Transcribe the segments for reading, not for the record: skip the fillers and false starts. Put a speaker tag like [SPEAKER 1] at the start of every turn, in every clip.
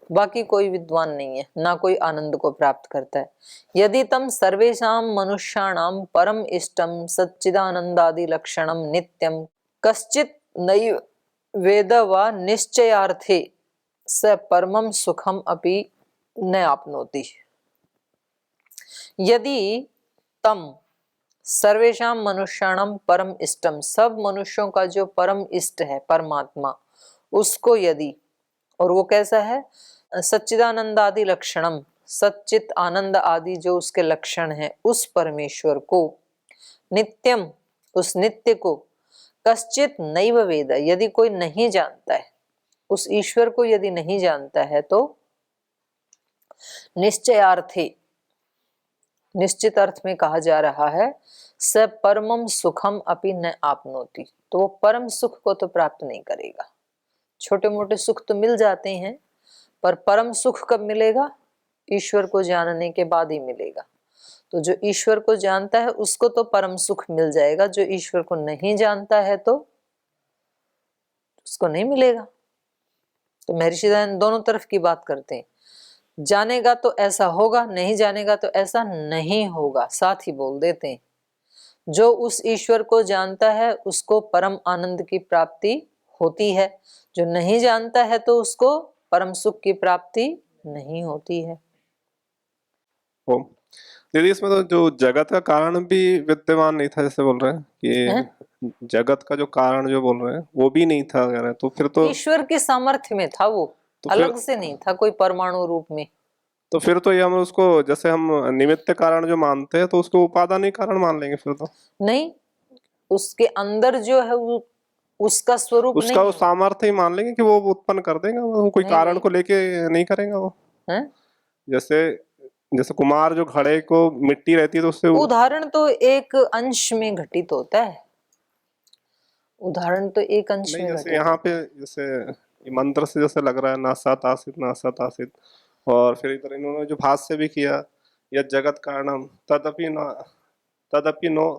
[SPEAKER 1] बाकी कोई विद्वान नहीं है, ना कोई आनंद को प्राप्त करता है। यदि तम सर्वेषां मनुष्याणां परम इष्टम सच्चिदानंदादि लक्षणम नित्यम कश्चित नैव वेद व निश्चयार्थे स परमं सुखम अपि न आपनोति। यदि तम सर्वेषां मनुष्याणां परम इष्टम, सब मनुष्यों का जो परम इष्ट है परमात्मा, उसको यदि, और वो कैसा है, सच्चिदानंद आदि लक्षणम, सच्चित आनंद आदि जो उसके लक्षण है, उस परमेश्वर को, नित्यम, उस नित्य को, कश्चित नैव वेद, यदि कोई नहीं जानता है, उस ईश्वर को यदि नहीं जानता है, तो निश्चयार्थे, निश्चित अर्थ में कहा जा रहा है, स परमम सुखम अपि न आपनोति, तो वो परम सुख को तो प्राप्त नहीं करेगा। छोटे मोटे सुख तो मिल जाते हैं, पर परम सुख कब मिलेगा? ईश्वर को जानने के बाद ही मिलेगा। तो जो ईश्वर को जानता है उसको तो परम सुख मिल जाएगा, जो ईश्वर को नहीं जानता है तो उसको नहीं मिलेगा। तो महर्षि दयानंद दोनों तरफ की बात करते हैं, जानेगा तो ऐसा होगा, नहीं जानेगा तो ऐसा नहीं होगा, साथ ही बोल देते हैं। जो उस ईश्वर को जानता है उसको परम आनंद की प्राप्ति होती है, जो नहीं जानता है तो उसको परम सुख की प्राप्ति नहीं होती है।
[SPEAKER 2] दीदी इसमें तो जो जगत का कारण भी विद्यमान नहीं था, जैसे बोल रहे हैं कि जगत का जो कारण जो बोल रहे हैं वो भी नहीं था, कह रहे हैं, तो फिर तो
[SPEAKER 1] ईश्वर के सामर्थ्य में था वो,
[SPEAKER 2] तो
[SPEAKER 1] अलग से नहीं था कोई परमाणु रूप में।
[SPEAKER 2] तो फिर तो ये हम उसको, जैसे हम निमित्त कारण जो मानते हैं, तो उसको उपादान कारण मान लेंगे फिर तो।
[SPEAKER 1] नहीं, उसके अंदर जो है वो उसका स्वरूप
[SPEAKER 2] उसका
[SPEAKER 1] नहीं
[SPEAKER 2] वो
[SPEAKER 1] है।
[SPEAKER 2] सामर्थ्य ही मान लेंगे कि वो उत्पन्न कर देगा, वो कोई कारण को लेके नहीं करेगा वो
[SPEAKER 1] है?
[SPEAKER 2] जैसे जैसे कुमार जो घड़े को मिट्टी रहती है तो उससे
[SPEAKER 1] उदाहरण तो एक अंश में घटित होता है, उदाहरण तो एक अंश
[SPEAKER 2] नहीं,
[SPEAKER 1] में
[SPEAKER 2] जैसे
[SPEAKER 1] घटित
[SPEAKER 2] यहाँ पे जैसे मंत्र से जैसे लग रहा है ना सत आसित ना सत आसित, और फिर इधर इन्होंने जो भाष्य भी किया, यह जगत कारणम तदपि नो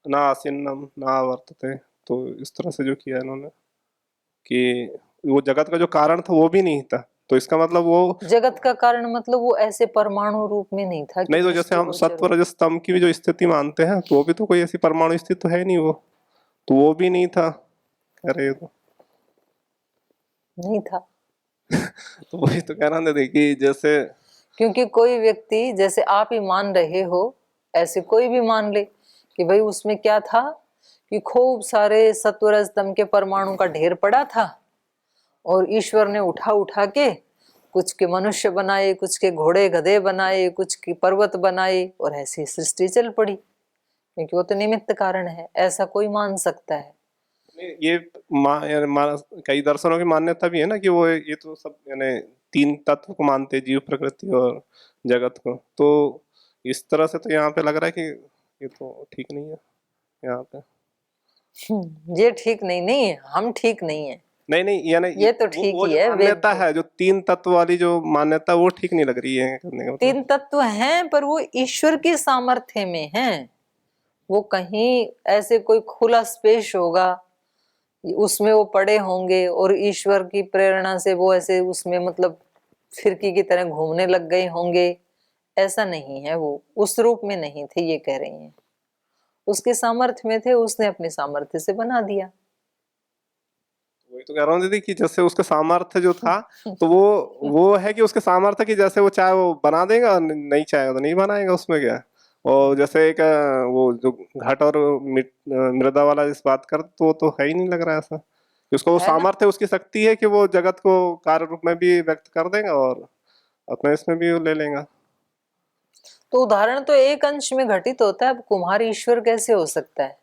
[SPEAKER 2] ना आसिन्नम ना वर्तते, तो इस तरह से जो किया इन्होंने कि वो जगत का जो कारण था वो भी नहीं था, तो इसका मतलब वो
[SPEAKER 1] जगत का कारण मतलब वो ऐसे परमाणु रूप में नहीं था कि
[SPEAKER 2] नहीं, तो जैसे हम सत्व रजस तम की भी जो स्थिति मानते हैं, तो वो भी तो कोई ऐसी परमाणु स्थिति तो है नहीं, वो तो वो भी नहीं था, कह रहे तो
[SPEAKER 1] नहीं था।
[SPEAKER 2] तो वही तो कह रहा था देखिए, जैसे
[SPEAKER 1] क्योंकि कोई व्यक्ति, जैसे आप ही मान रहे हो, ऐसे कोई भी मान ले कि भाई उसमें क्या था कि खूब सारे सत्वरज तम के परमाणु का ढेर पड़ा था, और ईश्वर ने उठा उठा के कुछ के मनुष्य बनाए, कुछ के घोड़े गधे बनाए, कुछ की पर्वत बनाए, और ऐसी सृष्टि चल पड़ी, क्योंकि वो तो निमित्त कारण है। ऐसा कोई मान सकता है?
[SPEAKER 2] ये कई दर्शनों की मान्यता भी है ना कि वो ये तो सब यानी तीन तत्व को मानते हैं, जीव प्रकृति और जगत को, तो इस तरह से तो यहाँ पे लग रहा है कि ये तो ठीक नहीं है यहाँ पे।
[SPEAKER 1] ये ठीक नहीं है, हम ठीक नहीं है।
[SPEAKER 2] नहीं यानी
[SPEAKER 1] ये तो ठीक
[SPEAKER 2] वो
[SPEAKER 1] ही
[SPEAKER 2] जो
[SPEAKER 1] है।
[SPEAKER 2] मान्यता है, जो तीन तत्व वाली जो मान्यता, वो ठीक नहीं लग रही है करने का मतलब।
[SPEAKER 1] तीन तत्व हैं पर वो ईश्वर की सामर्थ्य में हैं। वो कहीं ऐसे कोई खुला स्पेस होगा, उसमें वो पड़े होंगे और ईश्वर की प्रेरणा से वो ऐसे उसमें मतलब फिरकी की तरह घूमने लग गए होंगे। ऐसा नहीं है, वो उस रूप में नहीं थे, ये कह रही हैं। उसके सामर्थ्य में थे, उसने अपने सामर्थ्य से बना दिया।
[SPEAKER 2] वही तो कह रहा हूँ दीदी कि जैसे उसका सामर्थ्य जो था, तो वो है कि उसके सामर्थ्य की जैसे वो चाहे वो बना देगा, नहीं चाहेगा तो नहीं बनाएगा, उसमें क्या है। और जैसे एक वो जो घट और मृदा वाला इस बात कर, तो है ही नहीं लग रहा है ऐसा कि उसको वो सामर्थ्य, उसकी शक्ति है कि वो जगत को कार्य रूप में भी व्यक्त कर देगा और अपने इसमें भी वो ले लेगा।
[SPEAKER 1] तो उदाहरण तो एक अंश में घटित होता है। अब कुम्हार ईश्वर कैसे हो सकता है?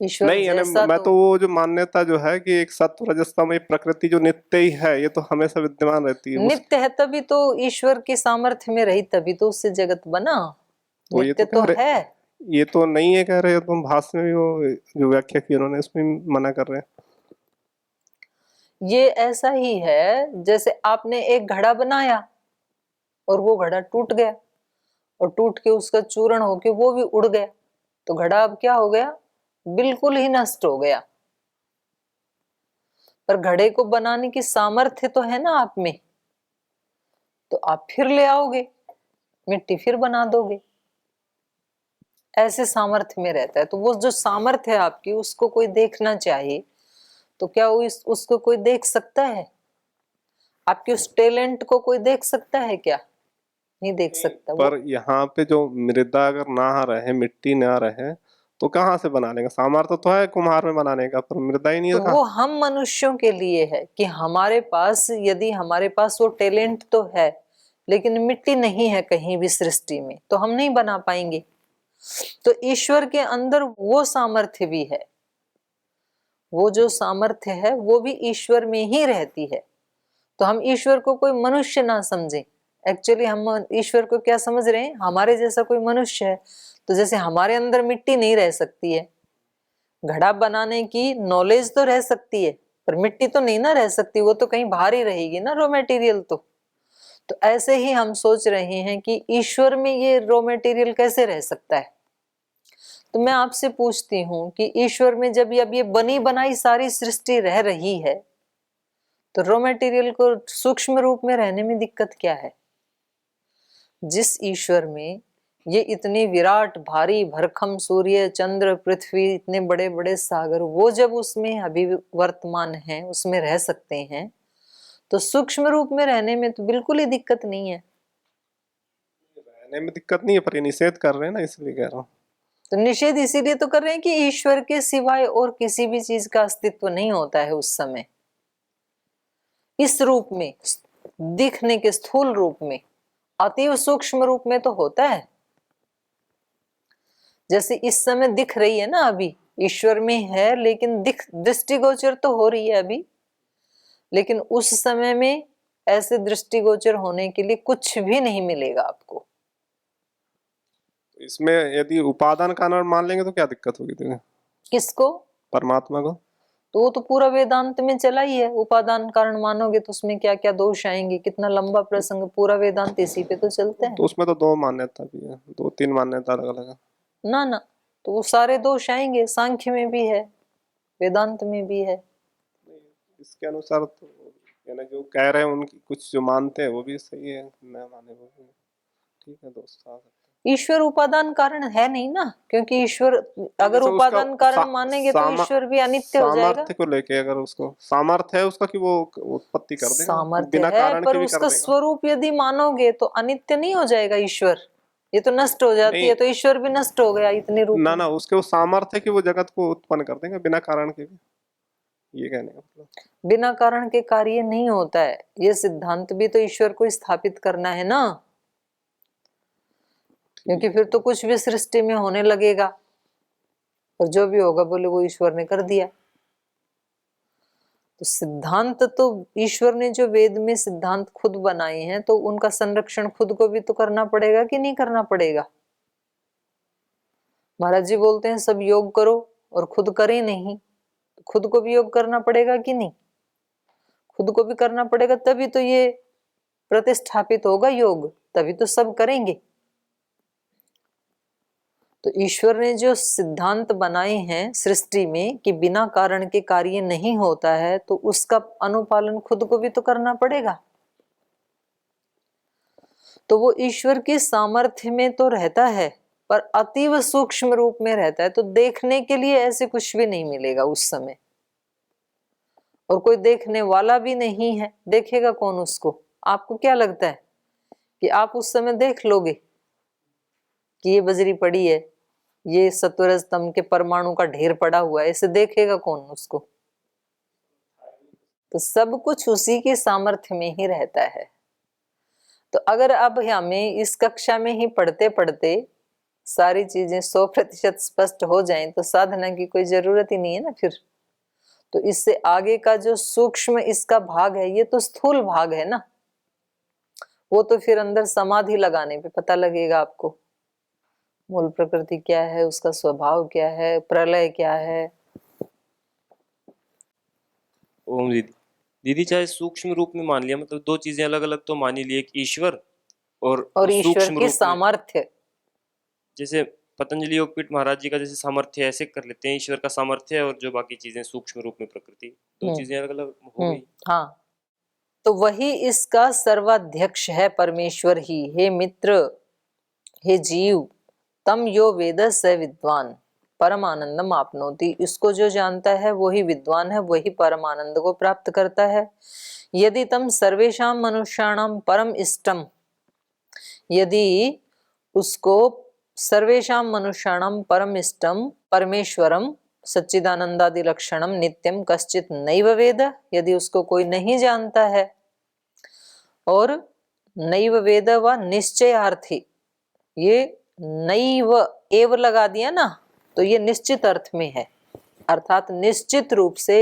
[SPEAKER 1] ईश्वर
[SPEAKER 2] नहीं, यानी
[SPEAKER 1] जैसा
[SPEAKER 2] मैं तो वो जो मान्यता जो है कि एक सत्व रजस्तम, एक प्रकृति जो नित्य ही है, ये तो हमेशा विद्यमान रहती है।
[SPEAKER 1] नित्य है तभी तो ईश्वर की सामर्थ्य में रही, तभी तो उससे जगत बना।
[SPEAKER 2] तो ये
[SPEAKER 1] नित्य
[SPEAKER 2] तो
[SPEAKER 1] है।
[SPEAKER 2] ये तो नहीं है कह रहे हो तुम, भाष्य में भी वो जो व्याख्या की उन्होंने उसमें मना कर रहे हैं।
[SPEAKER 1] ये ऐसा ही है जैसे आपने एक घड़ा बनाया और वो घड़ा टूट गया, और टूट के उसका चूर्ण होके वो भी उड़ गया, तो घड़ा अब क्या हो गया? बिल्कुल ही नष्ट हो गया। पर घड़े को बनाने की सामर्थ्य तो है ना आप में, तो आप फिर ले आओगे मिट्टी, फिर बना दोगे। ऐसे सामर्थ्य में रहता है। तो वो जो सामर्थ्य है आपकी, उसको कोई देखना चाहिए तो क्या वो उसको कोई देख सकता है? आपके उस टैलेंट को कोई देख सकता है क्या? नहीं देख सकता।
[SPEAKER 2] पर यहाँ पे जो मृदा अगर ना रहे, मिट्टी ना रहे, तो कहाँ से बना लेगा? सामर्थ्य तो है कुम्हार में बनाने का, पर मृदा ही नहीं
[SPEAKER 1] तो
[SPEAKER 2] है।
[SPEAKER 1] वो हम मनुष्यों के लिए है कि हमारे पास, यदि हमारे पास वो टैलेंट तो है लेकिन मिट्टी नहीं है कहीं भी सृष्टि में, तो हम नहीं बना पाएंगे। तो ईश्वर के अंदर वो सामर्थ्य भी है। वो जो सामर्थ्य है वो भी ईश्वर में ही रहती है। तो हम ईश्वर को कोई मनुष्य ना समझें। एक्चुअली हम ईश्वर को क्या समझ रहे हैं? हमारे जैसा कोई मनुष्य है। तो जैसे हमारे अंदर मिट्टी नहीं रह सकती है, घड़ा बनाने की नॉलेज तो रह सकती है, पर मिट्टी तो नहीं ना रह सकती, वो तो कहीं बाहर ही रहेगी ना, रॉ मटेरियल। तो ऐसे ही हम सोच रहे हैं कि ईश्वर में ये रॉ मटेरियल कैसे रह सकता है। तो मैं आपसे पूछती हूँ कि ईश्वर में जब अब ये बनी बनाई सारी सृष्टि रह रही है, तो रॉ मटेरियल को सूक्ष्म रूप में रहने में दिक्कत क्या है? जिस ईश्वर में ये इतनी विराट भारी भरखम सूर्य चंद्र पृथ्वी, इतने बड़े बड़े सागर, वो जब उसमें अभी वर्तमान है, उसमें रह सकते हैं, तो सूक्ष्म रूप में रहने में तो बिल्कुल ही दिक्कत नहीं है।
[SPEAKER 2] रहने में दिक्कत नहीं है, पर ये निषेध कर रहे हैं ना, इसलिए कह रहा हूँ।
[SPEAKER 1] तो निषेध इसीलिए तो कर रहे हैं कि ईश्वर के सिवाय और किसी भी चीज का अस्तित्व नहीं होता है उस समय, इस रूप में, दिखने के स्थूल रूप में। अतीव सूक्ष्म रूप में तो होता है। जैसे इस समय दिख रही है ना, अभी ईश्वर में है लेकिन दृष्टिगोचर तो हो रही है अभी, लेकिन उस समय में ऐसे दृष्टिगोचर होने के लिए कुछ भी नहीं मिलेगा आपको।
[SPEAKER 2] इसमें यदि उपादान कारण मान लेंगे तो क्या दिक्कत होगी तुम्हें?
[SPEAKER 1] किसको?
[SPEAKER 2] परमात्मा को।
[SPEAKER 1] तो वो तो पूरा वेदांत में चला ही है। उपादान कारण मानोगे तो उसमें क्या क्या दोष आएंगे, कितना लंबा प्रसंग, पूरा वेदांत इसी पे तो चलते हैं।
[SPEAKER 2] तो उसमें तो दो मान्यता भी है, दो तीन मान्यता अलग अलग है।
[SPEAKER 1] ना ना, तो वो सारे दोष आएंगे, सांख्य में भी है, वेदांत में भी है।
[SPEAKER 2] इसके अनुसार तो यानी जो कह रहे हैं उनकी कुछ जो मानते हैं वो भी सही है, मैं माने वो भी ठीक है, दोस्त आ सकते हैं।
[SPEAKER 1] ईश्वर उपादान कारण है नहीं ना, क्योंकि ईश्वर अगर
[SPEAKER 2] जैसे उसका
[SPEAKER 1] उपादान कारण मानेंगे तो ईश्वर भी अनित्य हो जाएगा।
[SPEAKER 2] सामर्थ्य को लेके, अगर उसको सामर्थ्य है उसका कि वो उत्पत्ति कर देगा,
[SPEAKER 1] सामर्थ्य
[SPEAKER 2] बिना
[SPEAKER 1] है,
[SPEAKER 2] कारण
[SPEAKER 1] पर
[SPEAKER 2] के भी कर
[SPEAKER 1] उसका
[SPEAKER 2] देगा।
[SPEAKER 1] स्वरूप यदि मानोगे तो अनित्य नहीं हो जाएगा ईश्वर? ये तो नष्ट हो जाती
[SPEAKER 2] नहीं,
[SPEAKER 1] है, तो ईश्वर भी नष्ट हो गया इतने रूप
[SPEAKER 2] ना
[SPEAKER 1] में।
[SPEAKER 2] ना, उसके वो सामर्थ्य है कि वो जगत को उत्पन्न कर देगा बिना कारण के भी, ये कहने का मतलब।
[SPEAKER 1] बिना कारण के कार्य नहीं होता है, ये सिद्धांत भी तो ईश्वर को स्थापित करना है ना, क्योंकि फिर तो कुछ भी सृष्टि में होने लगेगा और जो भी होगा बोले वो ईश्वर ने कर दिया। तो सिद्धांत तो ईश्वर ने जो वेद में सिद्धांत खुद बनाए हैं, तो उनका संरक्षण खुद को भी तो करना पड़ेगा कि नहीं करना पड़ेगा? महाराज जी बोलते हैं सब योग करो और खुद करे नहीं, तो खुद को भी योग करना पड़ेगा कि नहीं? खुद को भी करना पड़ेगा, तभी तो ये प्रतिष्ठापित होगा योग, तभी तो सब करेंगे। तो ईश्वर ने जो सिद्धांत बनाए हैं सृष्टि में कि बिना कारण के कार्य नहीं होता है, तो उसका अनुपालन खुद को भी तो करना पड़ेगा। तो वो ईश्वर की सामर्थ्य में तो रहता है, पर अतीव सूक्ष्म रूप में रहता है, तो देखने के लिए ऐसे कुछ भी नहीं मिलेगा उस समय, और कोई देखने वाला भी नहीं है। देखेगा कौन उसको? आपको क्या लगता है कि आप उस समय देख लोगे कि ये बजरी पड़ी है, ये सत्वरज स्तंभ के परमाणु का ढेर पड़ा हुआ है, इसे देखेगा कौन उसको? तो सब कुछ उसी के सामर्थ्य में ही रहता है। तो अगर अब हमें इस कक्षा में ही पढ़ते पढ़ते सारी चीजें 100% स्पष्ट हो जाएं, तो साधना की कोई जरूरत ही नहीं है ना फिर। तो इससे आगे का जो सूक्ष्म इसका भाग है, ये तो स्थूल भाग है ना, वो तो फिर अंदर समाधि लगाने पे पता लगेगा आपको। मूल प्रकृति क्या है, उसका स्वभाव क्या है, प्रलय क्या है।
[SPEAKER 3] ओम दीदी। दीदी चाहे सूक्ष्म रूप में मान लिया, मतलब दो चीजें अलग अलग तो मान ही ली, एक ईश्वर और
[SPEAKER 1] ईश्वर
[SPEAKER 3] सूक्ष्म
[SPEAKER 1] की
[SPEAKER 3] रूप में,
[SPEAKER 1] सामर्थ्य।
[SPEAKER 3] जैसे पतंजलि योगपीठ महाराज जी का जैसे सामर्थ्य है, ऐसे कर लेते हैं ईश्वर का सामर्थ्य है, और जो बाकी चीजें सूक्ष्म रूप में प्रकृति, दो चीजें अलग अलग हो गई।
[SPEAKER 1] हाँ, तो वही इसका सर्वाध्यक्ष है, परमेश्वर ही। हे मित्र, हे जीव, तम यो वेद स विद्वान परम आनंदम आपनोति। इसको जो जानता है वही विद्वान है, वही परम आनंद को प्राप्त करता है। यदि तम सर्वेषां मनुष्याणाम परम इष्टम, यदि उसको सर्वेषां मनुष्याणाम परम इष्टम परमेश्वरम सच्चिदानंदादि लक्षणम नित्यम कश्चित नैव वेद, यदि उसको कोई नहीं जानता है, और नैव वेद व निश्चयार्थी, ये नैव एव लगा दिया ना, तो ये निश्चित अर्थ में है, अर्थात निश्चित रूप से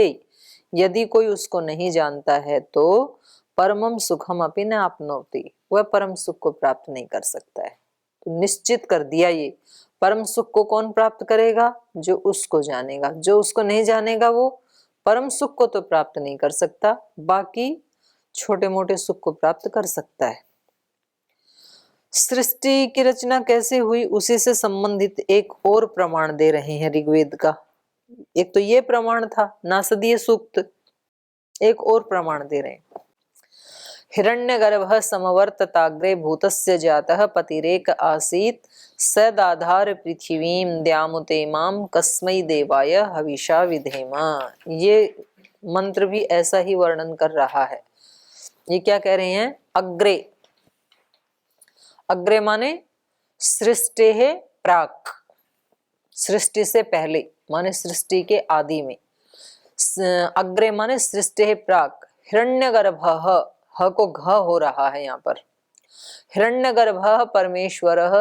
[SPEAKER 1] यदि कोई उसको नहीं जानता है तो परमम सुखम अपि न आपनोति, वह परम सुख को प्राप्त नहीं कर सकता है। तो निश्चित कर दिया, ये परम सुख को कौन प्राप्त करेगा? जो उसको जानेगा। जो उसको नहीं जानेगा वो परम सुख को तो प्राप्त नहीं कर सकता, बाकी छोटे मोटे सुख को प्राप्त कर सकता है। सृष्टि की रचना कैसे हुई, उसी से संबंधित एक और प्रमाण दे रहे हैं ऋग्वेद का। एक तो ये प्रमाण था नासदीय सूक्त, एक और प्रमाण दे रहे हैं। हिरण्यगर्भः समवर्तताग्रे भूतस्य जातः पतिरेक आसीत् सदाधार पृथिवीं द्यामुते माम कस्मै देवाय हविषा विधेम। ये मंत्र भी ऐसा ही वर्णन कर रहा है। ये क्या कह रहे हैं? अग्रे, अग्रे माने सृष्टि है प्राक, सृष्टि से पहले माने सृष्टि के आदि में। अग्रे माने सृष्टि है प्राक। हिरण्यगर्भः, ह को घ हो रहा है यहाँ पर। हिरण्यगर्भः परमेश्वरः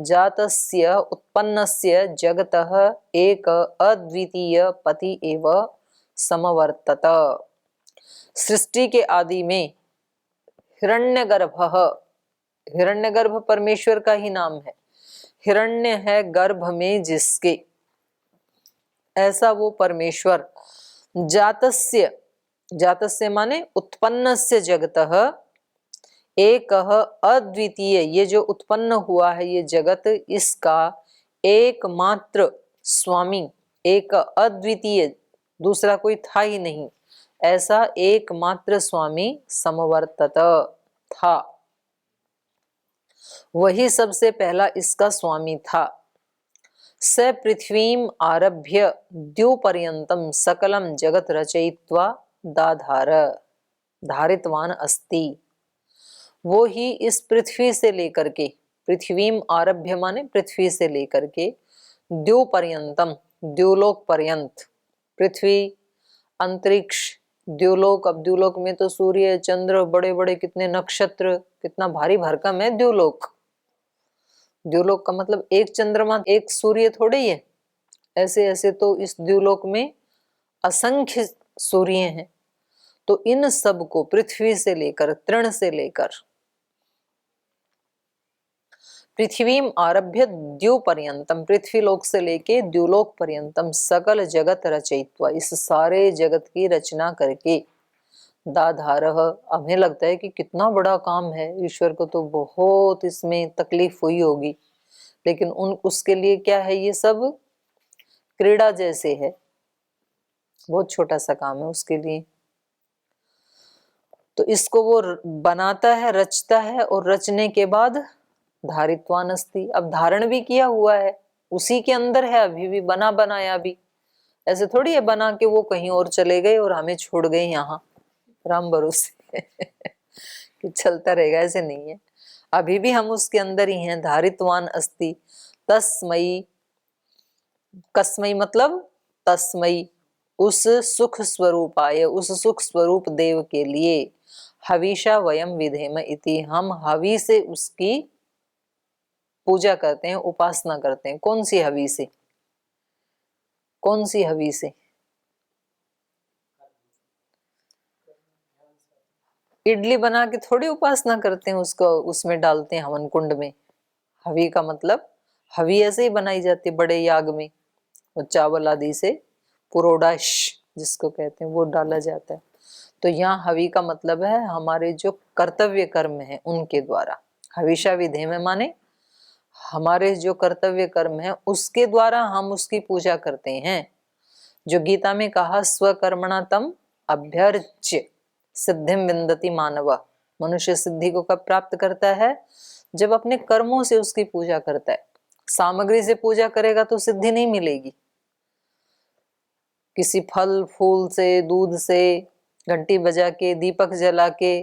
[SPEAKER 1] जातस्य उत्पन्नस्य जगतः एक अद्वितीय पति एव समवर्तत। सृष्टि के आदि में हिरण्यगर्भः, हिरण्यगर्भ परमेश्वर का ही नाम है। हिरण्य है गर्भ में जिसके, ऐसा वो परमेश्वर। जातस्य, जातस्य माने उत्पन्नस्य जगतः एक अद्वितीय, ये जो उत्पन्न हुआ है ये जगत, इसका एकमात्र स्वामी, एक अद्वितीय, दूसरा कोई था ही नहीं, ऐसा एकमात्र स्वामी समवर्तत था, वही सबसे पहला इसका स्वामी था। स पृथ्वीम आरभ्य द्युपर्यंतम सकलम जगत रचयित्वा दाधार धारितवान अस्ति। वो ही इस पृथ्वी से लेकर के, पृथ्वीम आरभ्य माने पृथ्वी से लेकर के, द्युपर्यंतम द्युलोक पर्यंत, पृथ्वी अंतरिक्ष द्युलोक। अब द्युलोक में तो सूर्य चंद्र बड़े बड़े कितने नक्षत्र, कितना भारी भरकम है द्युलोक। द्युलोक का मतलब एक चंद्रमा एक सूर्य थोड़े ही है, ऐसे ऐसे तो इस द्युलोक में असंख्य सूर्य हैं। तो इन सब को पृथ्वी से लेकर, तृण से लेकर, पृथ्वीम आरभ्य द्युपर्यंतम, पृथ्वी लोक से लेके द्युलोक पर्यंतम, सकल जगत रचयित्वा, इस सारे जगत की रचना करके, दाधारः, हमें लगता है कि कितना बड़ा काम है, ईश्वर को तो बहुत इसमें तकलीफ हुई होगी, लेकिन उसके लिए क्या है, ये सब क्रीड़ा जैसे है, बहुत छोटा सा काम है उसके लिए। तो इसको वो बनाता है, रचता है, और रचने के बाद धारित्वान अस्ति, अब धारण भी किया हुआ है, उसी के अंदर है, अभी भी बना बनाया भी। ऐसे थोड़ी है बना के वो कहीं और चले गए और हमें छोड़ गए यहाँ राम भरोसे कि चलता रहेगा, ऐसे नहीं है, अभी भी हम उसके अंदर ही हैं। धारित्वान अस्ति तस्मयी, कस्मयी मतलब तस्मयी, उस सुख स्वरूपाय, उस सुख स्वरूप देव के लिए, हविषा वयम विधेम इति, हम हवि से उसकी पूजा करते हैं, उपासना करते हैं। कौन सी हवि से? कौन सी हवि से? इडली बना के थोड़ी उपासना करते हैं उसको, उसमें डालते हैं हवन कुंड में। हवि का मतलब हवि ऐसे ही बनाई जाती है बड़े याग में, और चावल आदि से पुरोडाश जिसको कहते हैं वो डाला जाता है। तो यहाँ हवि का मतलब है हमारे जो कर्तव्य कर्म है उनके द्वारा। हविषा विधेम माने हमारे जो कर्तव्य कर्म है उसके द्वारा हम उसकी पूजा करते हैं। जो गीता में कहा स्वकर्मणा तम अभ्यर्च्य, सिद्धिम विंदति मानव, मनुष्य सिद्धि को कब प्राप्त करता है? जब अपने कर्मों से उसकी पूजा करता है। सामग्री से पूजा करेगा तो सिद्धि नहीं मिलेगी। किसी फल फूल से, दूध से, घंटी बजा के, दीपक जला के,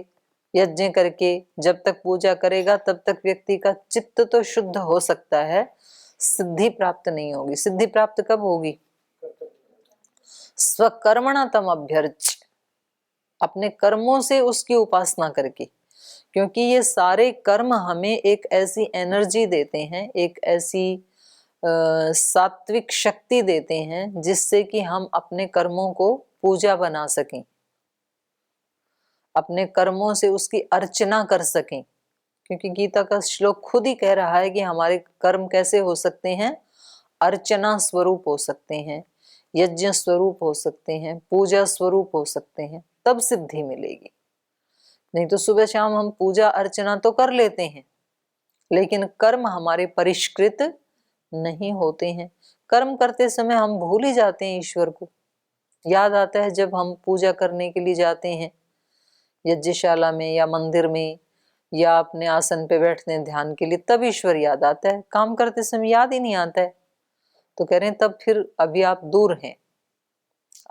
[SPEAKER 1] यज्ञ करके जब तक पूजा करेगा तब तक व्यक्ति का चित्त तो शुद्ध हो सकता है, सिद्धि प्राप्त नहीं होगी। सिद्धि प्राप्त कब होगी? स्वकर्मणा तम अभ्यर्च, अपने कर्मों से उसकी उपासना करके। क्योंकि ये सारे कर्म हमें एक ऐसी एनर्जी देते हैं, एक ऐसी सात्विक शक्ति देते हैं जिससे कि हम अपने कर्मों को पूजा बना सकें, अपने कर्मों से उसकी अर्चना कर सकें। क्योंकि गीता का श्लोक खुद ही कह रहा है कि हमारे कर्म कैसे हो सकते हैं? अर्चना स्वरूप हो सकते हैं, यज्ञ स्वरूप हो सकते हैं, पूजा स्वरूप हो सकते हैं, तब सिद्धि मिलेगी। नहीं तो सुबह शाम हम पूजा अर्चना तो कर लेते हैं, लेकिन कर्म हमारे परिष्कृत नहीं होते हैं। कर्म करते समय हम भूल ही जाते हैं ईश्वर को। याद आता है जब हम पूजा करने के लिए जाते हैं यज्ञशाला में या मंदिर में या अपने आसन पे बैठते हैं ध्यान के लिए, तब ईश्वर याद आता है। काम करते समय याद ही नहीं आता है। तो कह रहे हैं तब फिर अभी आप दूर हैं।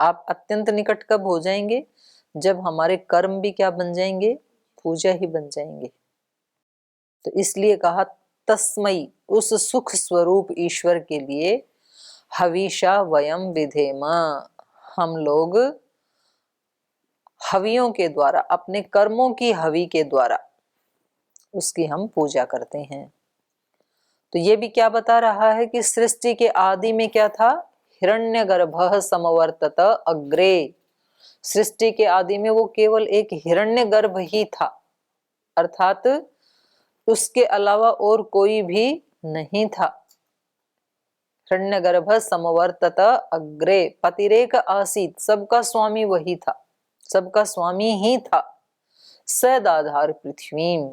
[SPEAKER 1] आप अत्यंत निकट कब हो जाएंगे? जब हमारे कर्म भी क्या बन जाएंगे? पूजा ही बन जाएंगे। तो इसलिए कहा तस्मई, उस सुख स्वरूप ईश्वर के लिए हविषा वयम विधेम, हम लोग हवियों के द्वारा, अपने कर्मों की हवि के द्वारा उसकी हम पूजा करते हैं। तो ये भी क्या बता रहा है कि सृष्टि के आदि में क्या था? हिरण्यगर्भः समवर्तत अग्रे। सृष्टि के आदि में वो केवल एक हिरण्यगर्भ ही था, अर्थात उसके अलावा और कोई भी नहीं था। हिरण्यगर्भः समवर्तत अग्रे, पतिरेक आसीत, सबका स्वामी वही था, सबका स्वामी ही था। सदाधार पृथ्वीम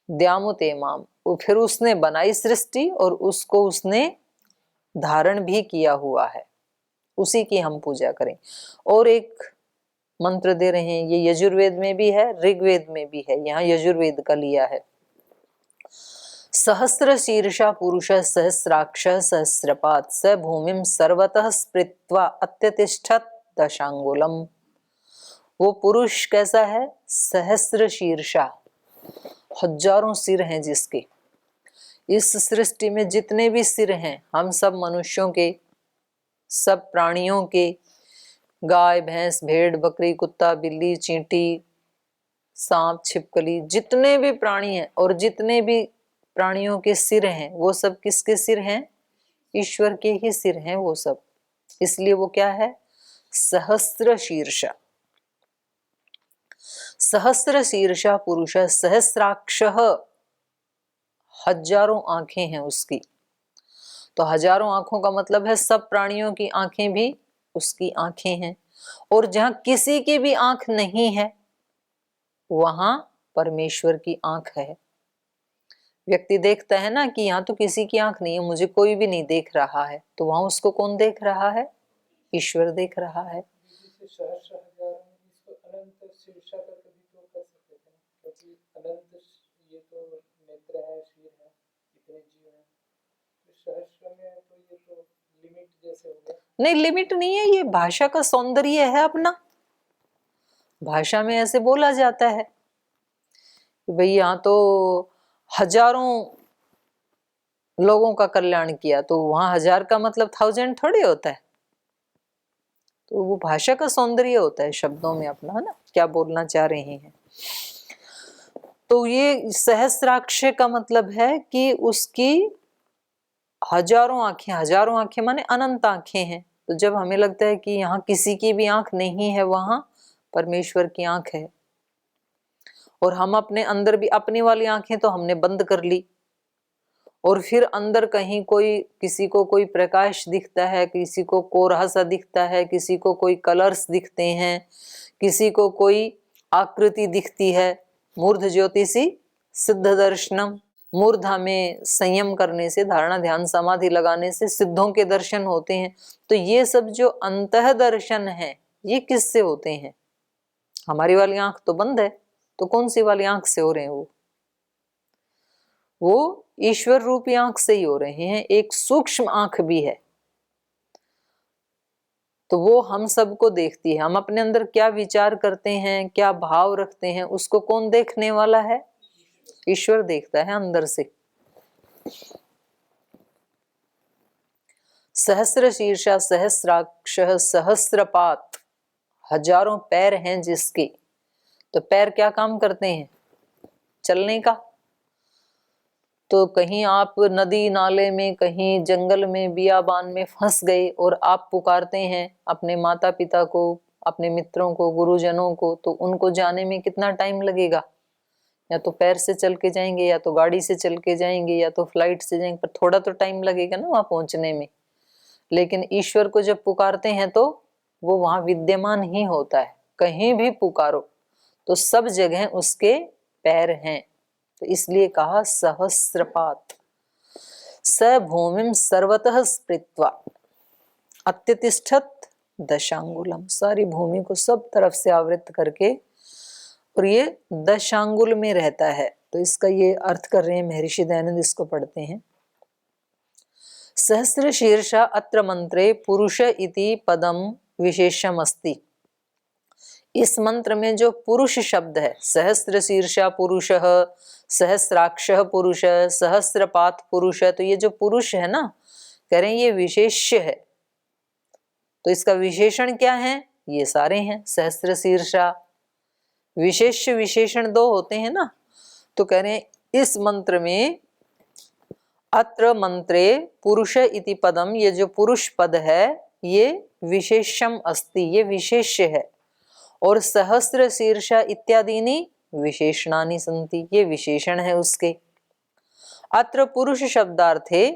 [SPEAKER 1] द्यामुतेमाम, फिर उसने बनाई सृष्टि और उसको उसने धारण भी किया हुआ है, उसी की हम पूजा करें। और एक मंत्र दे रहे हैं, ये यजुर्वेद में भी है, ऋग्वेद में भी है, यहाँ यजुर्वेद का लिया है। सहस्र शीर्षा पुरुष सहस्राक्ष सहस्रपात स भूमिम सर्वतः स्पृत्वा अत्यतिष्ठत दशांगुलम। वो पुरुष कैसा है? सहस्र शीर्षा, हजारों सिर हैं जिसके। इस सृष्टि में जितने भी सिर हैं, हम सब मनुष्यों के, सब प्राणियों के, गाय भैंस भेड़ बकरी कुत्ता बिल्ली चींटी सांप छिपकली, जितने भी प्राणी हैं और जितने भी प्राणियों के सिर हैं, वो सब किसके सिर हैं? ईश्वर के ही सिर हैं वो सब। इसलिए वो क्या है? सहस्र शीर्षा। सहस्र शीर्षा पुरुष सहस्राक्ष, हजारों आंखें हैं उसकी। तो हजारों आंखों का मतलब है सब प्राणियों की आंखें भी उसकी आंखें हैं। और जहां किसी की भी आंख नहीं है वहां परमेश्वर की आंख है। व्यक्ति देखता है ना कि यहाँ तो किसी की आंख नहीं है, मुझे कोई भी नहीं देख रहा है, तो वहां उसको कौन देख रहा है? ईश्वर देख रहा है। नहीं, लिमिट नहीं है, ये भाषा का सौंदर्य है अपना। भाषा में ऐसे बोला जाता है कि भाई यहाँ तो हजारों लोगों का कल्याण किया, तो वहां हजार का मतलब 1000 थोड़ी होता है। तो वो भाषा का सौंदर्य होता है शब्दों में अपना, है ना, क्या बोलना चाह रहे हैं। तो ये सहस्राक्ष का मतलब है कि उसकी हजारों आंखें माने अनंत आंखें हैं। तो जब हमें लगता है कि यहाँ किसी की भी आंख नहीं है, वहां परमेश्वर की आंख है। और हम अपने अंदर भी अपनी वाली आंखें तो हमने बंद कर ली, और फिर अंदर कहीं कोई, किसी को कोई प्रकाश दिखता है, किसी को कोरहा सा दिखता है, किसी को कोई कलर्स दिखते हैं, किसी को कोई आकृति दिखती है। मूर्ध ज्योतिषी सिद्ध दर्शनम, मूर्धा में संयम करने से, धारणा ध्यान समाधि लगाने से सिद्धों के दर्शन होते हैं। तो ये सब जो अंतः दर्शन है, ये किससे होते हैं? हमारी वाली आंख तो बंद है, तो कौन सी वाली आंख से हो रहे हैं वो ईश्वर रूपी आंख से ही हो रहे हैं। एक सूक्ष्म आंख भी है, तो वो हम सबको देखती है। हम अपने अंदर क्या विचार करते हैं, क्या भाव रखते हैं, उसको कौन देखने वाला है? ईश्वर देखता है अंदर से। सहस्र शीर्षा सहस्राक्ष सहस्रपात, हजारों पैर हैं जिसके, तो पैर क्या काम करते हैं? चलने का। तो कहीं आप नदी नाले में, कहीं जंगल में, बियाबान में फंस गए और आप पुकारते हैं अपने माता पिता को, अपने मित्रों को, गुरुजनों को, तो उनको जाने में कितना टाइम लगेगा? या तो पैर से चल के जाएंगे, या तो गाड़ी से चल के जाएंगे, या तो फ्लाइट से जाएंगे, पर थोड़ा तो टाइम लगेगा ना वहां पहुंचने में। लेकिन ईश्वर को जब पुकारते हैं तो वो वहां विद्यमान ही होता है। कहीं भी पुकारो तो सब जगह उसके पैर हैं। तो इसलिए कहा सहस्रपात। स भूमिम सर्वतः स्पृत्वा अत्यतिष्ठत दशांगुलम, सारी भूमि को सब तरफ से आवृत करके, और ये दशांगुल में रहता है। तो इसका ये अर्थ कर रहे हैं महर्षि दयानंद, इसको पढ़ते हैं। सहस्र शीर्षा अत्र मंत्रे पुरुष इति पदम विशेषम अस्ति। इस मंत्र में जो पुरुष शब्द है, सहस्र शीर्षा पुरुष, सहस्राक्ष पुरुष, सहस्रपात पुरुष, तो ये जो पुरुष है ना, कह रहे हैं ये विशेष्य है। तो इसका विशेषण क्या है? ये सारे हैं। सहस्र शीर्षा विशेष्य विशेषण दो होते हैं ना, तो कह रहे हैं इस मंत्र में अत्र मंत्रे पुरुष इति पदम, ये जो पुरुष पद है ये विशेषम अस्ति, ये विशेष्य है। और सहस्र शीर्षा इत्यादीनि विशेषणानि सन्ति, ये विशेषण है उसके। अत्र पुरुष शब्दार्थे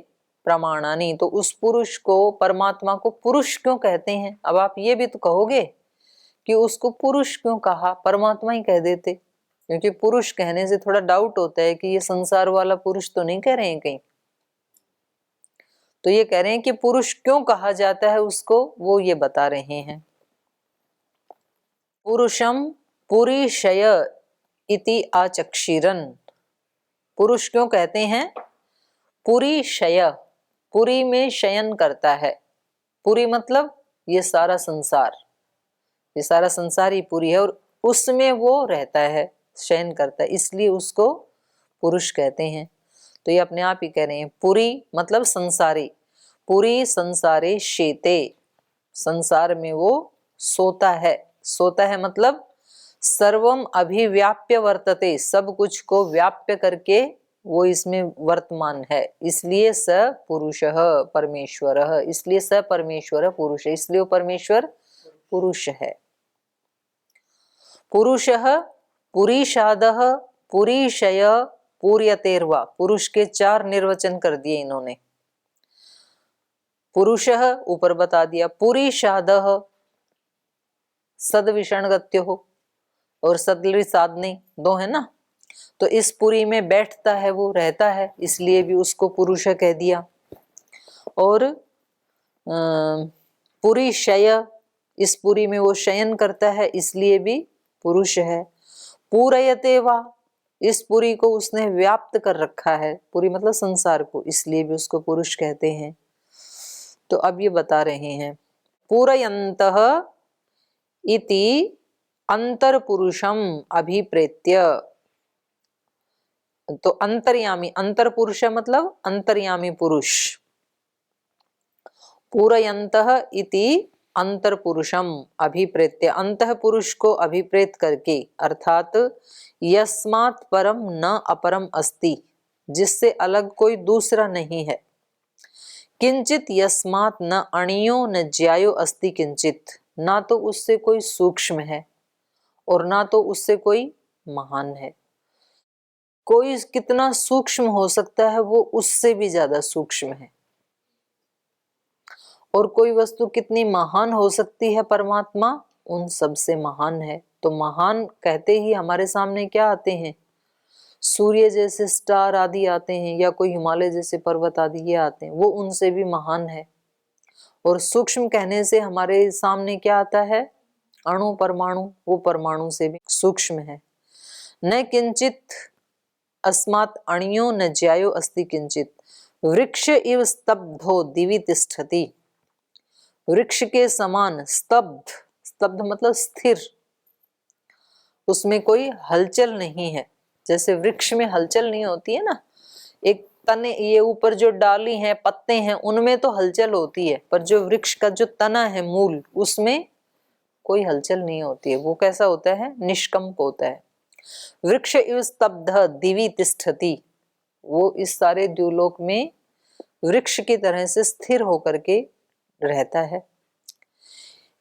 [SPEAKER 1] प्रमाणानि, तो उस पुरुष को, परमात्मा को पुरुष क्यों कहते हैं? अब आप ये भी तो कहोगे कि उसको पुरुष क्यों कहा, परमात्मा ही कह देते। क्योंकि पुरुष कहने से थोड़ा डाउट होता है कि ये संसार वाला पुरुष तो नहीं कह रहे हैं कहीं। तो ये कह रहे हैं कि पुरुष क्यों कहा जाता है उसको, वो ये बता रहे हैं। पुरुषम पुरीशय इति आचक्षिरन, पुरुष क्यों कहते हैं? पुरीशय, पुरी में शयन करता है। पुरी मतलब ये सारा संसार, ये सारा संसार ही पुरी है और उसमें वो रहता है, शयन करता है, इसलिए उसको पुरुष कहते हैं। तो ये अपने आप ही कह रहे हैं। पुरी मतलब संसारी, पुरी संसारे शेते, संसार में वो सोता है। सोता है मतलब सर्वम अभिव्याप्य वर्तते, सब कुछ को व्याप्य करके वो इसमें वर्तमान है। इसलिए स पुरुषः परमेश्वरः, इसलिए स परमेश्वर पुरुष है, इसलिए वो परमेश्वर पुरुष है। पुरुषः पुरीषादः पुरीशय पूर्यतेर्वा, पुरुष के 4 निर्वचन कर दिए इन्होंने। पुरुषः ऊपर बता दिया, पुरीषादः सदविषणगत्यो हो और सदलि साधने, 2 है ना। तो इस पुरी में बैठता है, वो रहता है, इसलिए भी उसको पुरुष कह दिया। और पुरी शय, इस पुरी में वो शयन करता है, इसलिए भी पुरुष है। पूरयते वा, इस पुरी को उसने व्याप्त कर रखा है, पुरी मतलब संसार को, इसलिए भी उसको पुरुष कहते हैं। तो अब ये बता रहे हैं पूरयन्तः इति अंतर पुरुषम अभिप्रेत्य, तो अंतर्यामी, अंतर पुरुष मतलब अंतर्यामी पुरुष। पूरयन्तः इति अंतर पुरुषम अभिप्रेत्य, अंतः पुरुष को अभिप्रेत करके, अर्थात यस्मात् परम न अपरम अस्ति, जिससे अलग कोई दूसरा नहीं है। किंचित यस्मात् न अणियो न ज्यायो अस्ति किंचित, ना तो उससे कोई सूक्ष्म है और ना तो उससे कोई महान है। कोई कितना सूक्ष्म हो सकता है, वो उससे भी ज्यादा सूक्ष्म है। और कोई वस्तु कितनी महान हो सकती है, परमात्मा उन सब से महान है। तो महान कहते ही हमारे सामने क्या आते हैं? सूर्य जैसे स्टार आदि आते हैं, या कोई हिमालय जैसे पर्वत आदि ये आते हैं, वो उनसे भी महान है। और सूक्ष्म कहने से हमारे सामने क्या आता है? अणु परमाणु, वो परमाणु से भी सूक्ष्म है। न किंचित अस्मात् अणियो न ज्यायो अस्ति किंचित, वृक्ष इव स्तब्धो दिवि तिष्ठति। वृक्ष के समान स्तब्ध, स्तब्ध मतलब स्थिर, उसमें कोई हलचल नहीं है। जैसे वृक्ष में हलचल नहीं होती है ना, एक तने, ये ऊपर जो डाली हैं, पत्ते हैं, उनमें तो हलचल होती है, पर जो वृक्ष का जो तना है, मूल, उसमें कोई हलचल नहीं होती है। वो कैसा होता है? निष्कंप होता है। वृक्ष इव स्तब्ध दिवि तिष्ठति, वो इस सारे द्युलोक में वृक्ष की तरह से स्थिर होकर के रहता है।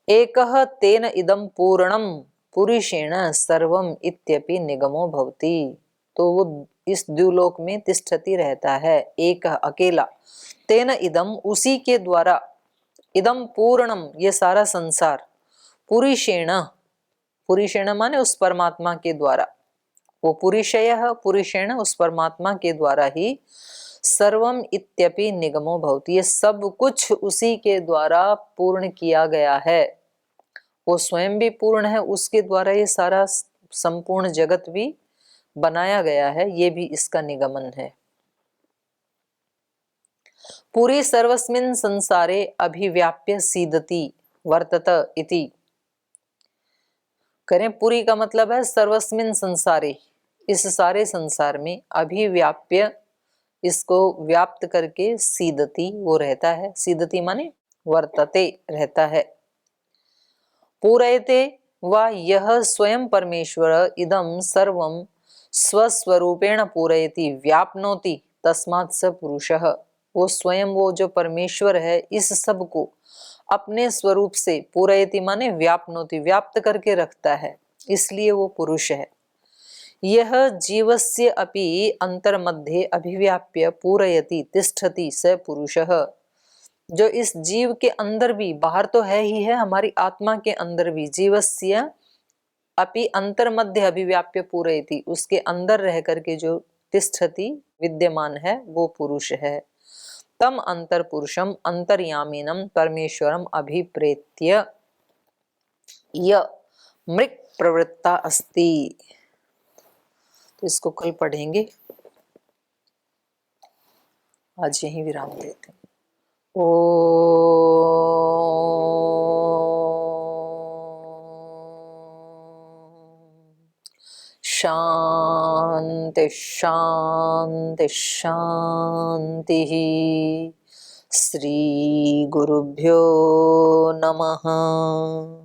[SPEAKER 1] एकः तेन इदं पूर्णम पुरुषेण सर्वम इत्यपि निगमो भवति, तो वो इस द्युलोक में तिष्ठति रहता है, एक अकेला। तेन इदम, उसी के द्वारा, इदम पूर्णम, ये सारा संसार, पुरुषेण, पुरुषेण माने उस परमात्मा के द्वारा, वो पुरुषयः पुरुषेण, उस परमात्मा के द्वारा ही सर्वम इत्यपि निगमो भवति, ये सब कुछ उसी के द्वारा पूर्ण किया गया है। वो स्वयं भी पूर्ण है, उसके द्वारा ये सारा संपूर्ण जगत भी बनाया गया है, ये भी इसका निगमन है। पूरी सर्वस्मिन् संसारे अभिव्याप्य सीदति वर्तत इति। करें, पूरी का मतलब है सर्वस्मिन् संसारे, इस सारे संसार में, अभिव्याप्य, इसको व्याप्त करके, सीदति, वो रहता है, सीदति माने वर्तते, रहता है। पूरयते वा यह स्वयं परमेश्वर इदं सर्वं स्वस्वरूपेण पूरयति व्याप्नोति तस्मात् स पुरुषः, वो स्वयं, वो जो परमेश्वर है, इस सब को अपने स्वरूप से, पूरयति माने व्याप्नोति, व्याप्त करके रखता है, इसलिए वो पुरुष है। यह जीवस्य अपि अंतर्मध्ये अभिव्याप्य पूरयति तिष्ठति स पुरुषः, जो इस जीव के अंदर भी, बाहर तो है ही है, हमारी आत्मा के अंदर भी, जीवस्य अपि अंतर्मध्य अभिव्याप्य पूरयति, उसके अंदर रह करके जो तिष्ठति, विद्यमान है, वो पुरुष है। तम अंतर पुरुषम अंतर्यामिनम परमेश्वरम अभिप्रेत्य य मृक् प्रवृत्ता अस्ति। तो इसको कल पढ़ेंगे, आज यहीं विराम देते हैं। शांति शांति शांति। श्री गुरुभ्यो नमः।